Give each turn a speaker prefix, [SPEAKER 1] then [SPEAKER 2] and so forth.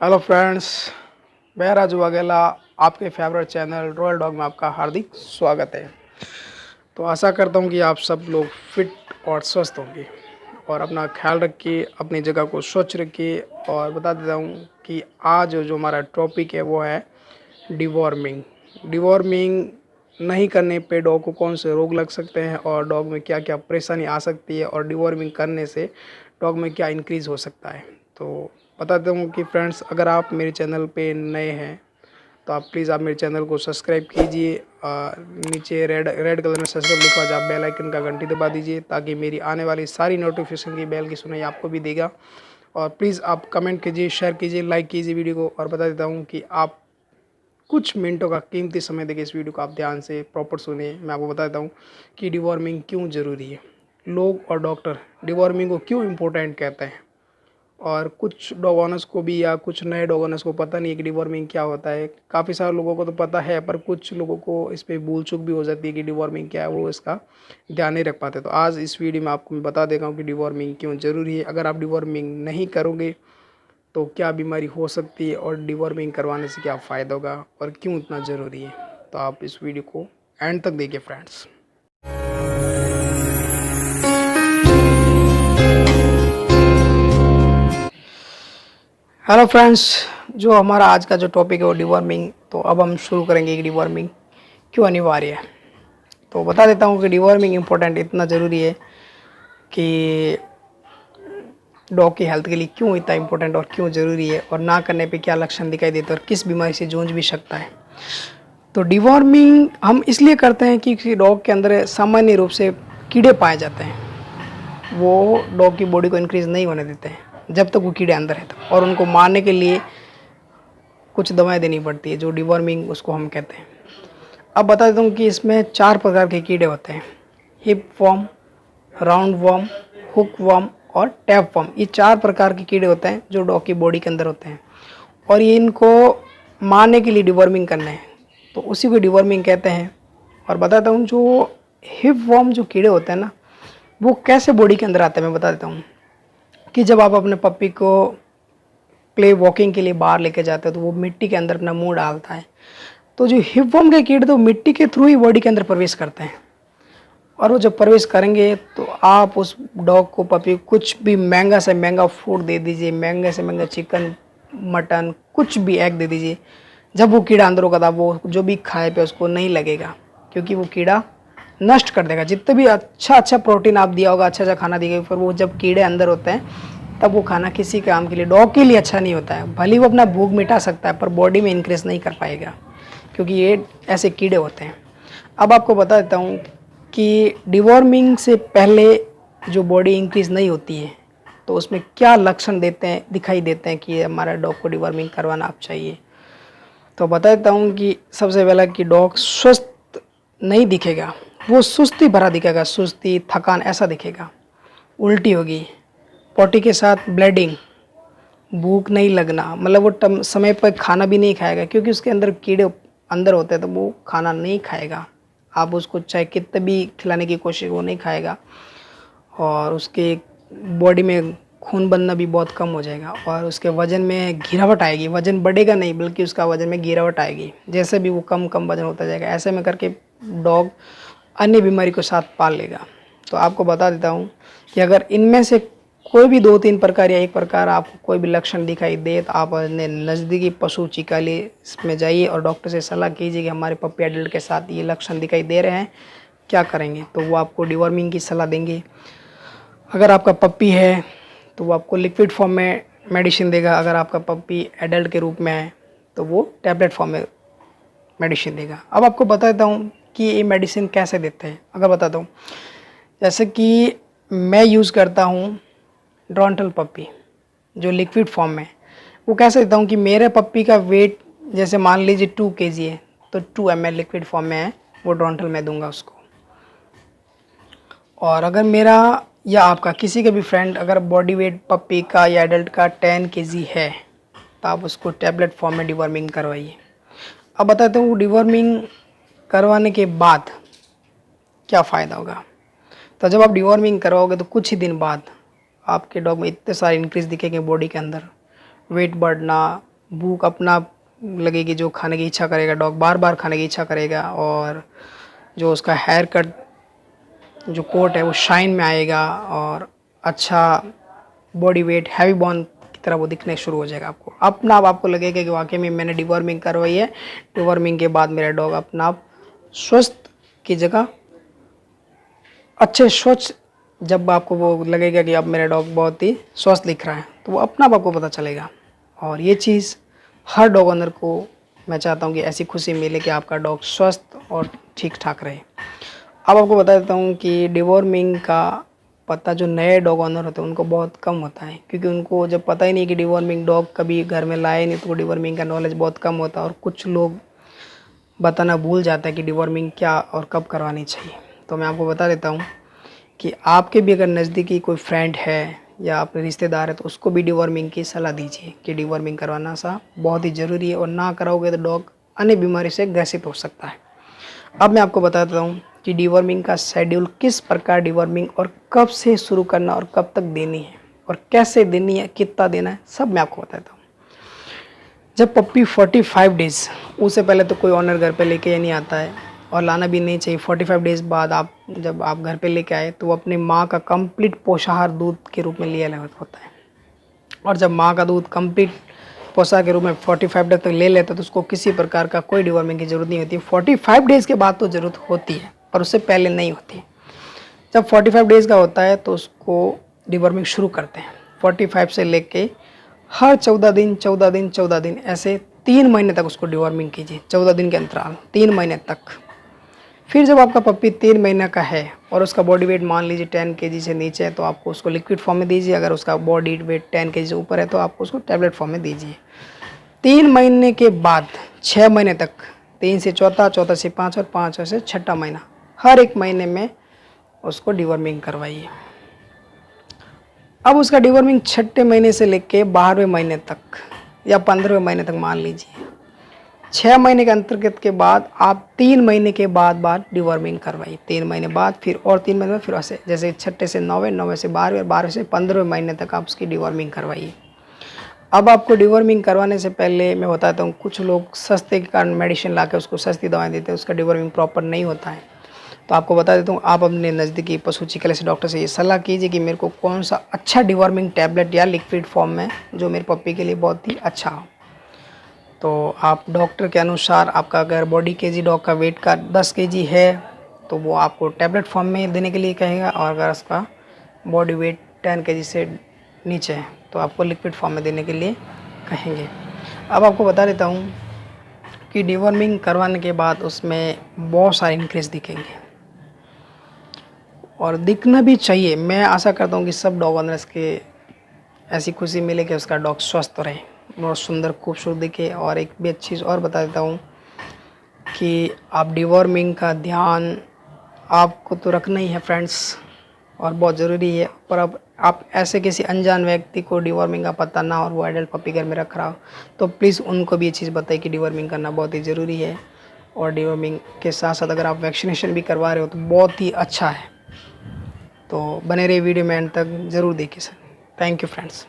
[SPEAKER 1] Hello friends, मैं राजू वाघेला आपके favourite channel royal dog में आपका हार्दिक स्वागत है। तो आशा करता हूँ कि आप सब लोग फिट और स्वस्थ होंगे और अपना ख्याल रखिए, अपनी जगह को स्वच्छ रखिए। और बता देता हूँ कि आज जो हमारा टॉपिक है वो है डिवॉर्मिंग। डिवॉर्मिंग नहीं करने पे डॉग को कौन से रोग लग सकते हैं और डॉग में क्या क्या परेशानी आ सकती है और डिवॉर्मिंग करने से डॉग में क्या इंक्रीज़ हो सकता है। तो बता देता हूँ कि फ्रेंड्स, अगर आप मेरे चैनल पे नए हैं तो आप प्लीज़ मेरे चैनल को सब्सक्राइब कीजिए। नीचे रेड कलर में सब्सक्राइब लिखा हुआ आप बेल आइकन का घंटी दबा दीजिए ताकि मेरी आने वाली सारी नोटिफिकेशन की बेल की सुनाई आपको भी देगा। और प्लीज़ आप कमेंट कीजिए, शेयर कीजिए, लाइक कीजिए वीडियो को। और बता देता हूँ कि आप कुछ मिनटों का कीमती समय देके इस वीडियो को आप ध्यान से प्रॉपर सुने। मैं आपको बता देता हूँ कि डिवॉर्मिंग क्यों ज़रूरी है, लोग और डॉक्टर डिवॉर्मिंग को क्यों इम्पोर्टेंट कहते हैं। और कुछ डॉग ओनर्स को भी या कुछ नए डॉग ओनर्स को पता नहीं है कि डिवॉर्मिंग क्या होता है। काफ़ी सारे लोगों को तो पता है, पर कुछ लोगों को इस पर भूल चूक भी हो जाती है कि डिवॉर्मिंग क्या है, वो इसका ध्यान नहीं रख पाते। तो आज इस वीडियो में आपको मैं बता देगा हूँ कि डिवॉर्मिंग क्यों ज़रूरी है। अगर आप डिवॉर्मिंग नहीं करोगे तो क्या बीमारी हो सकती है और डिवॉर्मिंग करवाने से क्या फ़ायदा होगा और क्यों इतना ज़रूरी है। तो आप इस वीडियो को एंड तक देखिए फ्रेंड्स। हेलो फ्रेंड्स, जो हमारा आज का जो टॉपिक है वो डिवॉर्मिंग। तो अब हम शुरू करेंगे कि डिवॉर्मिंग क्यों अनिवार्य है। तो बता देता हूँ कि डिवॉर्मिंग इम्पोर्टेंट इतना ज़रूरी है कि डॉग की हेल्थ के लिए क्यों इतना इम्पोर्टेंट और क्यों ज़रूरी है और ना करने पे क्या लक्षण दिखाई देते हैं और किस बीमारी से जूझ भी सकता है। तो डिवॉर्मिंग हम इसलिए करते हैं कि डॉग के अंदर सामान्य रूप से कीड़े पाए जाते हैं, वो डॉग की बॉडी को इंक्रीज़ नहीं होने देते हैं जब तक वो कीड़े अंदर है। और उनको मारने के लिए कुछ दवाएं देनी पड़ती है, जो डिवॉर्मिंग उसको हम कहते हैं। अब बता देता हूँ कि इसमें 4 प्रकार के कीड़े होते हैं: hip worm, round worm, hook worm और टैप वर्म। ये 4 प्रकार के कीड़े होते हैं जो डॉग की बॉडी के अंदर होते हैं और ये इनको मारने के लिए डिवॉर्मिंग करना है, तो उसी को डिवॉर्मिंग कहते हैं। और बताता हूँ जो हिप वर्म जो कीड़े होते हैं ना, वो कैसे बॉडी के अंदर आते हैं मैं बता देता हूँ। कि जब आप अपने पप्पी को प्ले वॉकिंग के लिए बाहर लेके जाते हो तो वो मिट्टी के अंदर अपना मुंह डालता है, तो जो हिपवर्म के कीड़े तो मिट्टी के थ्रू ही बॉडी के अंदर प्रवेश करते हैं। और वो जब प्रवेश करेंगे तो आप उस डॉग को पपी कुछ भी महंगा से महंगा फूड दे दीजिए, महंगे से महंगा चिकन, मटन, कुछ भी एग दे दीजिए, जब वो कीड़ा अंदर होगा वो जो भी खाए पे उसको नहीं लगेगा, क्योंकि वो कीड़ा नष्ट कर देगा। जितने भी अच्छा प्रोटीन आप दिया होगा, अच्छा खाना दिया, फिर वो जब कीड़े अंदर होते हैं तब वो खाना किसी काम के लिए, डॉग के लिए अच्छा नहीं होता है। भले वो अपना भूख मिटा सकता है पर बॉडी में इंक्रीज नहीं कर पाएगा, क्योंकि ये ऐसे कीड़े होते हैं। अब आपको बता देता हूँ कि डिवॉर्मिंग से पहले जो बॉडी इंक्रीज नहीं होती है तो उसमें क्या लक्षण दिखाई देते हैं कि हमारा डॉग को डिवॉर्मिंग करवाना आप चाहिए। तो बता देता हूँ कि सबसे पहला कि डॉग स्वस्थ नहीं दिखेगा, वो सुस्ती भरा दिखेगा, सुस्ती, थकान ऐसा दिखेगा। उल्टी होगी, पॉटी के साथ ब्लीडिंग, भूख नहीं लगना, मतलब वो समय पर खाना भी नहीं खाएगा, क्योंकि उसके अंदर कीड़े अंदर होते हैं तो वो खाना नहीं खाएगा। आप उसको चाहे कितने भी खिलाने की कोशिश, वो नहीं खाएगा। और उसके बॉडी में खून बनना भी बहुत कम हो जाएगा और उसके वज़न में गिरावट आएगी। वज़न बढ़ेगा नहीं बल्कि उसका वज़न में गिरावट आएगी, जैसे भी वो कम वज़न होता जाएगा। ऐसे में करके डॉग अन्य बीमारी को साथ पाल लेगा। तो आपको बता देता हूँ कि अगर इनमें से कोई भी 2-3 प्रकार या एक प्रकार आपको कोई भी लक्षण दिखाई दे तो आप अपने नज़दीकी पशु चिकित्सालय में जाइए और डॉक्टर से सलाह कीजिए कि हमारे पप्पी एडल्ट के साथ ये लक्षण दिखाई दे रहे हैं, क्या करेंगे। तो वो आपको डिवॉर्मिंग की सलाह देंगे। अगर आपका पप्पी है तो वो आपको लिक्विड फॉर्म में मेडिसिन देगा। अगर आपका पप्पी एडल्ट के रूप में है तो वो टैबलेट फॉर्म में मेडिसिन देगा। अब आपको बता देता हूँ कि ये मेडिसिन कैसे देते हैं। अगर बताता हूँ, जैसे कि मैं यूज़ करता हूँ ड्रॉन्टल पप्पी जो लिक्विड फॉर्म में, वो कैसे देता हूँ कि मेरे पप्पी का वेट जैसे मान लीजिए 2 kg है तो 2 ml लिक्विड फॉर्म में है, वो ड्रॉन्टल में दूंगा उसको। और अगर मेरा या आपका किसी का भी फ्रेंड अगर बॉडी वेट पप्पी का या एडल्ट का 10 kg है तो आप उसको टैबलेट फॉर्म में डिवॉर्मिंग करवाइए। अब बताते हूँ डिवॉर्मिंग करवाने के बाद क्या फ़ायदा होगा। तो जब आप डिवॉर्मिंग करवाओगे तो कुछ ही दिन बाद आपके डॉग में इतने सारे इंक्रीज दिखेंगे बॉडी के अंदर, वेट बढ़ना, भूख अपना आप लगेगी, जो खाने की इच्छा करेगा डॉग बार बार खाने की इच्छा करेगा, और जो उसका हेयर कट जो कोट है वो शाइन में आएगा, और अच्छा बॉडी वेट हैवी बोन की तरह वो दिखने शुरू हो जाएगा। आपको अपना आप आपको लगेगा कि वाकई में मैंने डिवॉर्मिंग करवाई है। डिवॉर्मिंग के बाद मेरा डॉग अपना आप स्वस्थ की जगह अच्छे स्वच्छ, जब आपको वो लगेगा कि अब मेरा डॉग बहुत ही स्वस्थ दिख रहा है, तो वो अपना आप आपको पता चलेगा। और ये चीज़ हर डॉग ओनर को मैं चाहता हूँ कि ऐसी खुशी मिले कि आपका डॉग स्वस्थ और ठीक ठाक रहे। अब आपको बता देता हूँ कि डिवॉर्मिंग का पता जो नए डॉग ओनर होते हैं उनको बहुत कम होता है, क्योंकि उनको जब पता ही नहीं कि डिवॉर्मिंग डॉग कभी घर में लाए नहीं, तो डिवॉर्मिंग का नॉलेज बहुत कम होता है। और कुछ लोग बताना भूल जाता है कि डिवॉर्मिंग क्या और कब करवानी चाहिए। तो मैं आपको बता देता हूँ कि आपके भी अगर नज़दीकी कोई फ्रेंड है या अपने रिश्तेदार है, तो उसको भी डिवॉर्मिंग की सलाह दीजिए कि डिवॉर्मिंग करवाना सा बहुत ही ज़रूरी है, और ना कराओगे तो डॉग अन्य बीमारी से ग्रसित हो सकता है। अब मैं आपको बता देता हूँ कि डिवॉर्मिंग का शेड्यूल, किस प्रकार डिवॉर्मिंग और कब से शुरू करना और कब तक देनी है और कैसे देनी है, कितना देना है, सब मैं आपको बता देता हूँ। जब पप्पी 45 डेज़, उससे पहले तो कोई ऑनर घर पे लेके नहीं आता है, और लाना भी नहीं चाहिए। 45 डेज़ बाद आप जब आप घर पे लेके आए, तो वो अपनी माँ का कंप्लीट पोषाहार दूध के रूप में लिया होता है। और जब माँ का दूध कंप्लीट पोषा के रूप में 45 डेज तक ले लेता है, तो उसको किसी प्रकार का कोई डिवॉर्मिंग की ज़रूरत नहीं होती। 45 डेज़ के बाद तो ज़रूरत होती है, पर उससे पहले नहीं होती। जब 45 डेज़ का होता है तो उसको डिवॉर्मिंग शुरू करते हैं। 45 से लेके हर 14 दिन 14 दिन 14 दिन ऐसे 3 महीने तक उसको डिवॉर्मिंग कीजिए। 14 दिन के अंतराल 3 महीने तक। फिर जब आपका पप्पी 3 महीने का है और उसका बॉडी वेट मान लीजिए 10 केजी से नीचे है, तो आपको उसको लिक्विड फॉर्म में दीजिए। अगर उसका बॉडी वेट 10 केजी से ऊपर है, तो आपको उसको टैबलेट फॉर्म में दीजिए। 3 महीने के बाद 6 महीने तक, 3 से चौथा, चौथा से 5 और 5 से 6ठा महीना, हर एक महीने में उसको डिवॉर्मिंग करवाइए। अब उसका डिवॉर्मिंग 6ठे महीने से लेके 12वें महीने तक या 15वें महीने तक मान लीजिए। 6 महीने के अंतर्गत के बाद आप 3 महीने के बाद डिवॉर्मिंग करवाइए। 3 महीने बाद फिर और 3 महीने बाद फिर ऐसे, जैसे 6ठे से 9वें, 9वें से 12वें और 12वें से 15वें महीने तक आप उसकी डिवॉर्मिंग करवाइए। अब आपको डिवॉर्मिंग करवाने से पहले मैं बताता हूँ, कुछ लोग सस्ते के कारण मेडिसिन ला के उसको सस्ती दवाएं देते हैं, उसका डिवॉर्मिंग प्रॉपर नहीं होता है। तो आपको बता देता हूँ, आप अपने नज़दीकी पशु चिकित्सक डॉक्टर से ये सलाह कीजिए कि मेरे को कौन सा अच्छा डिवॉर्मिंग टैबलेट या लिक्विड फॉर्म में जो मेरे पप्पी के लिए बहुत ही अच्छा हो। तो आप डॉक्टर के अनुसार, आपका अगर बॉडी केजी डॉग का वेट का 10 केजी है, तो वो आपको टैबलेट फॉर्म में देने के लिए कहेगा, और अगर उसका बॉडी वेट 10 केजी से नीचे है, तो आपको लिक्विड फॉर्म में देने के लिए कहेंगे। अब आपको बता देता हूँ कि डिवॉर्मिंग करवाने के बाद उसमें बहुत सारे इंक्रीज दिखेंगे, और दिखना भी चाहिए। मैं आशा करता हूँ कि सब डॉग ओनर्स के ऐसी खुशी मिले कि उसका डॉग स्वस्थ रहे, बहुत सुंदर खूबसूरत दिखे। और एक भी अच्छी चीज़ और बता देता हूँ कि आप डिवॉर्मिंग का ध्यान आपको तो रखना ही है फ्रेंड्स, और बहुत ज़रूरी है। पर अब आप ऐसे किसी अनजान व्यक्ति को डिवॉर्मिंग का पता ना और वो एडल्ट पपी घर में रख रहा हो, तो प्लीज़ उनको भी ये चीज़ बताइए कि डिवॉर्मिंग करना बहुत ही ज़रूरी है। और डिवॉर्मिंग के साथ साथ अगर आप वैक्सीनेशन भी करवा रहे हो तो बहुत ही अच्छा है। तो बने रहिए वीडियो में एंड तक ज़रूर देखिए सर। Thank you friends.